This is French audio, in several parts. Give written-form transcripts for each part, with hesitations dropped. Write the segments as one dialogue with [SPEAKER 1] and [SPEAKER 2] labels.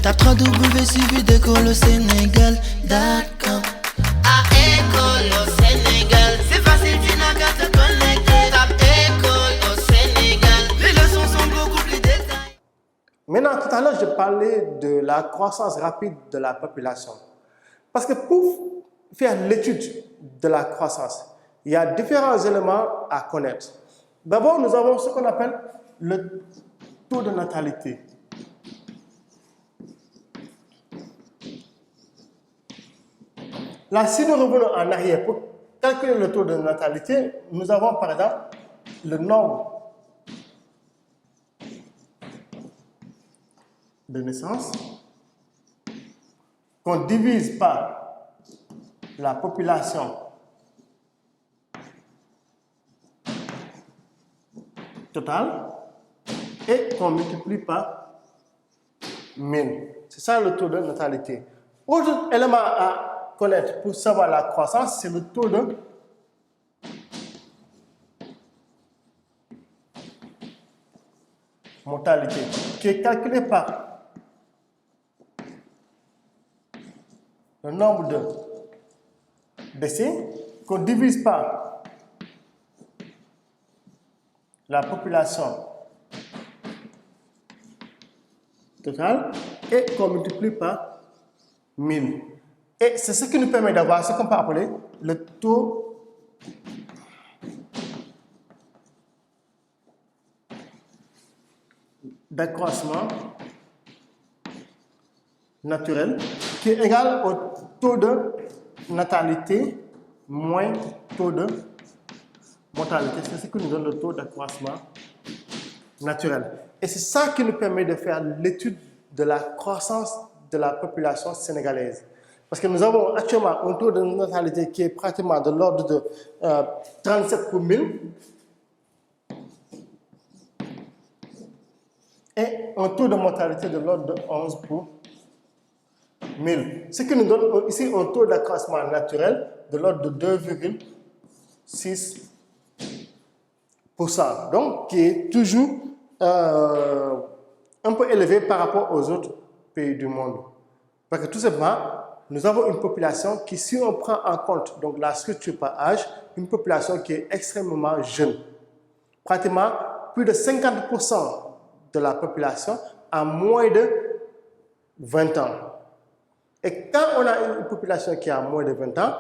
[SPEAKER 1] Tape www.suividécole-au-sénégal.com. À école au Sénégal, c'est facile, tu n'as qu'à te connecter. Tape école au Sénégal, les leçons sont beaucoup plus détaillées.
[SPEAKER 2] Maintenant, tout à l'heure, je parlais de la croissance rapide de la population. Parce que pour faire l'étude de la croissance, il y a différents éléments à connaître. D'abord, nous avons ce qu'on appelle le taux de natalité. Là, si nous revenons en arrière pour calculer le taux de natalité, nous avons par exemple le nombre de naissances qu'on divise par la population totale et qu'on multiplie par 1000. C'est ça le taux de natalité. Autre élément à connaître pour savoir la croissance, c'est le taux de mortalité qui est calculé par le nombre de décès qu'on divise par la population totale et qu'on multiplie par 1000. Et c'est ce qui nous permet d'avoir ce qu'on peut appeler le taux d'accroissement naturel qui est égal au taux de natalité moins taux de mortalité. C'est ce qui nous donne le taux d'accroissement naturel. Et c'est ça qui nous permet de faire l'étude de la croissance de la population sénégalaise. Parce que nous avons actuellement un taux de natalité qui est pratiquement de l'ordre de 37 pour 1000 et un taux de mortalité de l'ordre de 11 pour 1000. Ce qui nous donne ici un taux d'accroissement naturel de l'ordre de 2,6%. Donc, qui est toujours un peu élevé par rapport aux autres pays du monde. Parce que tout simplement, nous avons une population qui, si on prend en compte donc, la structure par âge, une population qui est extrêmement jeune. Pratiquement plus de 50% de la population a moins de 20 ans. Et quand on a une population qui a moins de 20 ans,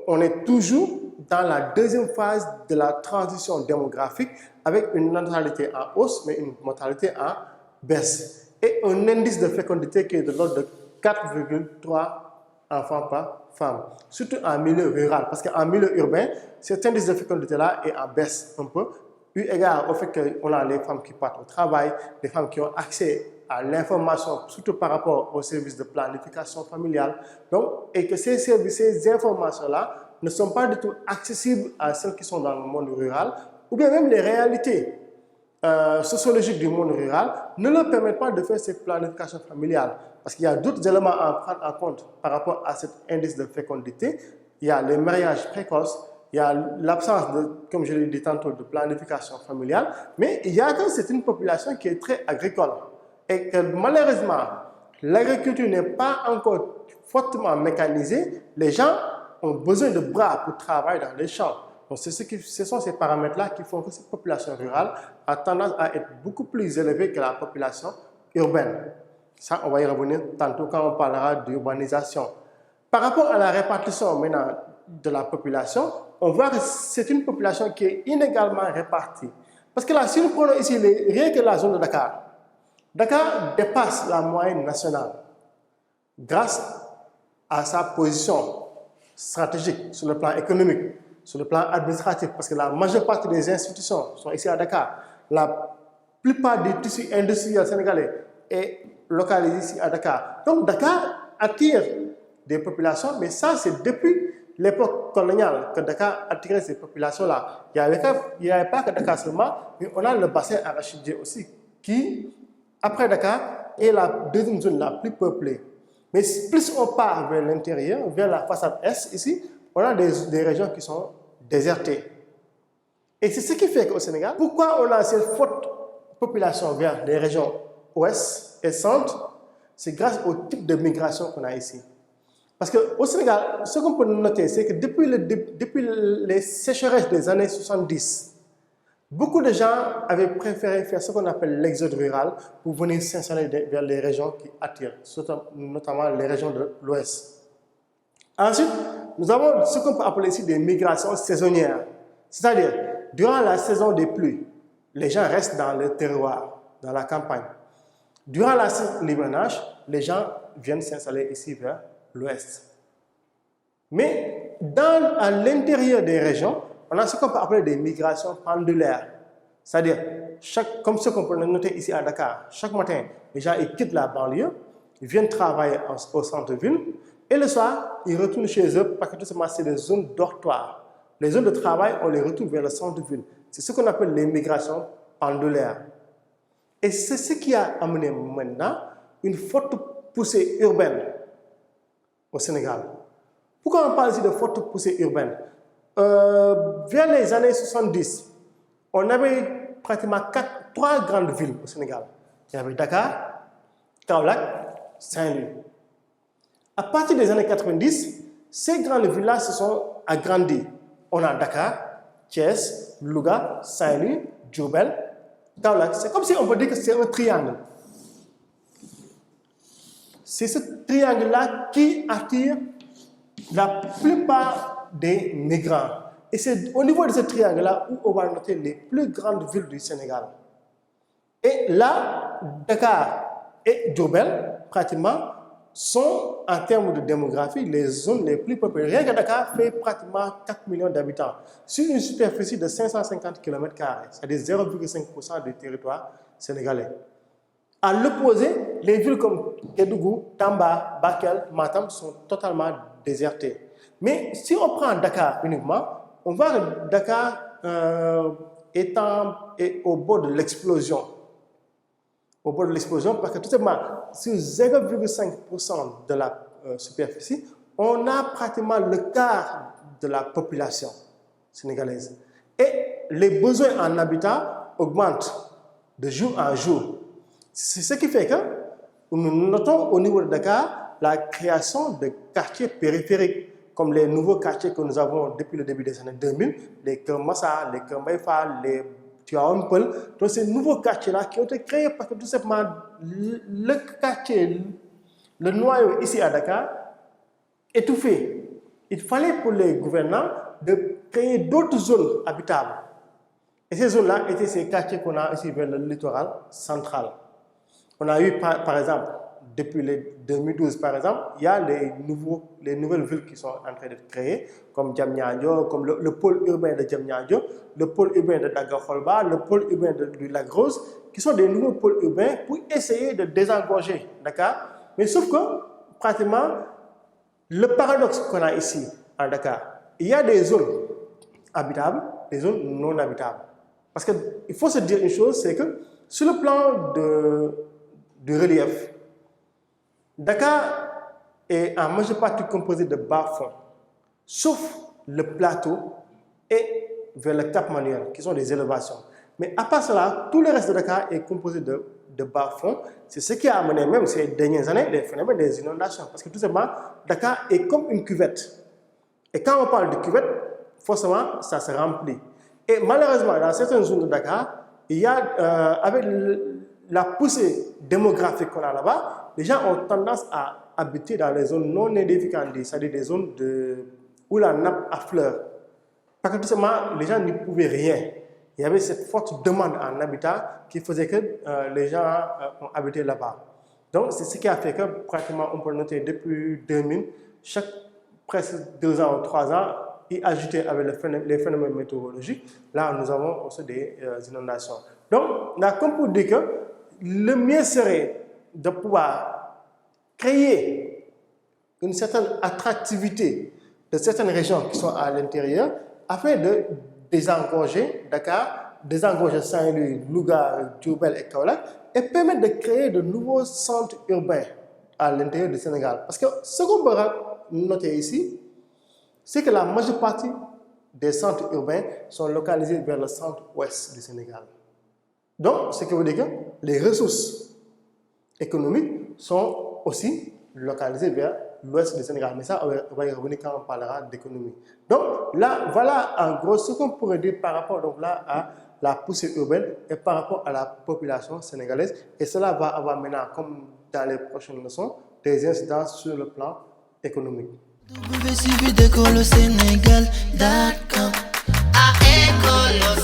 [SPEAKER 2] on est toujours dans la deuxième phase de la transition démographique avec une natalité en hausse, mais une mortalité en baisse. Et un indice de fécondité qui est de l'ordre de 4,3 enfants par femme, surtout en milieu rural. Parce qu'en milieu urbain, cet indice de fécondité-là est en baisse un peu, eu égard au fait qu'on a les femmes qui partent au travail, les femmes qui ont accès à l'information, surtout par rapport aux services de planification familiale. Donc, et que ces services, ces informations-là ne sont pas du tout accessibles à celles qui sont dans le monde rural, ou bien même les réalités sociologiques du monde rural ne leur permettent pas de faire cette planification familiale. Parce qu'il y a d'autres éléments à prendre en compte par rapport à cet indice de fécondité. Il y a les mariages précoces, il y a l'absence de, comme je l'ai dit tantôt, de planification familiale, mais il y a que c'est une population qui est très agricole. Et que malheureusement, l'agriculture n'est pas encore fortement mécanisée. Les gens ont besoin de bras pour travailler dans les champs. Donc, ce sont ces paramètres-là qui font que cette population rurale a tendance à être beaucoup plus élevée que la population urbaine. Ça, on va y revenir tantôt quand on parlera d'urbanisation. Par rapport à la répartition maintenant de la population, on voit que c'est une population qui est inégalement répartie. Parce que là, si nous prenons ici rien que la zone de Dakar, Dakar dépasse la moyenne nationale grâce à sa position stratégique sur le plan économique, sur le plan administratif, parce que la majeure partie des institutions sont ici à Dakar. La plupart des tissus industriels sénégalais est localisé ici à Dakar. Donc Dakar attire des populations, mais ça c'est depuis l'époque coloniale que Dakar attirait ces populations-là. Il n'y avait pas que Dakar seulement, mais on a le bassin arachidier aussi, qui, après Dakar, est la deuxième zone la plus peuplée. Mais plus on part vers l'intérieur, vers la façade est, ici, on a des régions qui sont désertées. Et c'est ce qui fait qu'au Sénégal, pourquoi on a cette forte population vers les régions ouest et centre, c'est grâce au type de migration qu'on a ici. Parce qu'au Sénégal, ce qu'on peut noter, c'est que depuis les sécheresses des années 70, beaucoup de gens avaient préféré faire ce qu'on appelle l'exode rural pour venir s'installer vers les régions qui attirent, notamment les régions de l'Ouest. Ensuite, nous avons ce qu'on peut appeler ici des migrations saisonnières. C'est-à-dire, durant la saison des pluies, les gens restent dans le terroir, dans la campagne. Durant la saison de l'hivernage, les gens viennent s'installer ici vers l'Ouest. Mais à l'intérieur des régions, on a ce qu'on peut appeler des migrations pendulaires. C'est-à-dire, comme ce qu'on peut noter ici à Dakar, chaque matin, les gens ils quittent la banlieue, ils viennent travailler au centre-ville, et le soir, ils retournent chez eux parce que tout simplement, c'est des zones dortoirs. Les zones de travail, on les retrouve vers le centre-ville. C'est ce qu'on appelle les migrations pendulaires. Et c'est ce qui a amené maintenant une forte poussée urbaine au Sénégal. Pourquoi on parle ici de forte poussée urbaine? Vers les années 70, on avait pratiquement 3 grandes villes au Sénégal. Il y avait Dakar, Kaolack, Saint-Louis. À partir des années 90, ces grandes villes-là se sont agrandies. On a Dakar, Thiès, Louga, Saint-Louis, Diourbel, Kaolack. C'est comme si on peut dire que c'est un triangle. C'est ce triangle-là qui attire la plupart des migrants. Et c'est au niveau de ce triangle-là où on va noter les plus grandes villes du Sénégal. Et là, Dakar et Diourbel, pratiquement, sont, en termes de démographie, les zones les plus peuplées. Rien que Dakar fait pratiquement 4 millions d'habitants, sur une superficie de 550 km², c'est-à-dire 0,5% du territoire sénégalais. À l'opposé, les villes comme Kédougou, Tamba, Bakel, Matam sont totalement désertées. Mais si on prend Dakar uniquement, on voit que Dakar est au bord de l'explosion. Au bord de l'explosion, parce que tout simplement, sur 0,5% de la superficie, on a pratiquement le quart de la population sénégalaise. Et les besoins en habitat augmentent de jour en jour. C'est ce qui fait que nous notons au niveau de Dakar la création de quartiers périphériques, comme les nouveaux quartiers que nous avons depuis le début des années 2000, les Keur Massar, les Keur Mbaye Fall, les Tivaouane Peulh. Donc ces nouveaux quartiers-là qui ont été créés parce que tout simplement le quartier, le noyau ici à Dakar, étouffé. Il fallait pour les gouvernants de créer d'autres zones habitables. Et ces zones-là étaient ces quartiers qu'on a ici vers le littoral central. On a eu par exemple, depuis les 2012 par exemple, il y a les nouvelles villes qui sont en train d'être créées, comme Diamniadio, comme le pôle urbain de Diamniadio, le pôle urbain de Daga-Kholba, le pôle urbain de Lac Rose, qui sont des nouveaux pôles urbains pour essayer de désengorger Dakar. Mais sauf que, pratiquement, le paradoxe qu'on a ici à Dakar, il y a des zones habitables, des zones non habitables. Parce qu'il faut se dire une chose, c'est que sur le plan du relief, Dakar est en majeure partie composé de bas-fonds, sauf le plateau et vers le Cap Manuel, qui sont des élévations. Mais à part cela, tout le reste de Dakar est composé de bas-fonds. C'est ce qui a amené même ces dernières années les phénomènes des inondations. Parce que tout simplement, Dakar est comme une cuvette. Et quand on parle de cuvette, forcément, ça se remplit. Et malheureusement, dans certaines zones de Dakar, il y a, avec la poussée démographique qu'on a là-bas, les gens ont tendance à habiter dans les zones non édificantes, c'est-à-dire des zones où la nappe affleure. Parce que tout simplement, les gens n'y pouvaient rien. Il y avait cette forte demande en habitat qui faisait que les gens ont habité là-bas. Donc, c'est ce qui a fait que, pratiquement, on peut noter depuis 2000, chaque presque 2 ans ou 3 ans, y ajouter avec les phénomènes météorologiques, là, nous avons aussi des inondations. Donc, on a comme pour dire que le mieux serait de pouvoir créer une certaine attractivité de certaines régions qui sont à l'intérieur afin de désengorger Dakar, désengorger Saint-Louis, Louga, Diourbel et Kaolack et permettre de créer de nouveaux centres urbains à l'intérieur du Sénégal. Parce que ce qu'on peut noter ici, c'est que la majeure partie des centres urbains sont localisés vers le centre-ouest du Sénégal. Donc, ce qui veut dire que les ressources économiques sont aussi localisés vers l'ouest du Sénégal. Mais ça, on va y revenir quand on parlera d'économie. Donc là, voilà en gros ce qu'on pourrait dire par rapport donc là à la poussée urbaine et par rapport à la population sénégalaise. Et cela va avoir maintenant, comme dans les prochaines leçons, des incidences sur le plan économique.
[SPEAKER 1] www.école-au-sénégal.com